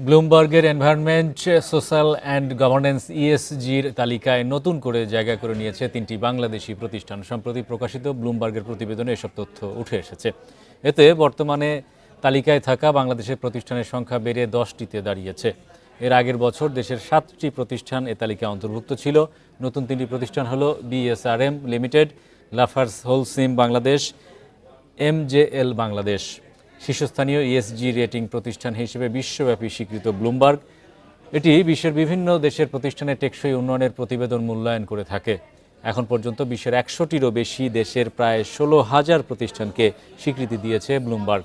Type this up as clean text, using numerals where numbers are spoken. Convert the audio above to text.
ব্লুমবার্গের environment, social and governance ইএসজির তালিকায় নতুন করে জায়গা করে নিয়েছে তিনটি বাংলাদেশি প্রতিষ্ঠান। সম্প্রতি প্রকাশিত ব্লুমবার্গের প্রতিবেদনে এসব তথ্য উঠে এসেছে। এতে বর্তমানে তালিকায় থাকা বাংলাদেশের প্রতিষ্ঠানের সংখ্যা বেড়ে 10টিতে দাঁড়িয়েছে। এর আগের বছর দেশের 7টি প্রতিষ্ঠান এ তালিকায় অন্তর্ভুক্ত ছিল। নতুন তিনটি প্রতিষ্ঠান হলো BSRM limited, লাফার্স Holcim Bangladesh, MJL Bangladesh. শীর্ষস্থানীয় ইএসজি রেটিং প্রতিষ্ঠান হিসেবে বিশ্বব্যাপী স্বীকৃত ব্লুমবার্গ এটি বিশ্বের বিভিন্ন দেশের প্রতিষ্ঠানের টেকসই উন্নয়নের প্রতিবেদন মূল্যায়ন করে থাকে। এখন পর্যন্ত বিশ্বের 100টিরও বেশি দেশের প্রায় 16,000 প্রতিষ্ঠানকে স্বীকৃতি দিয়েছে ব্লুমবার্গ।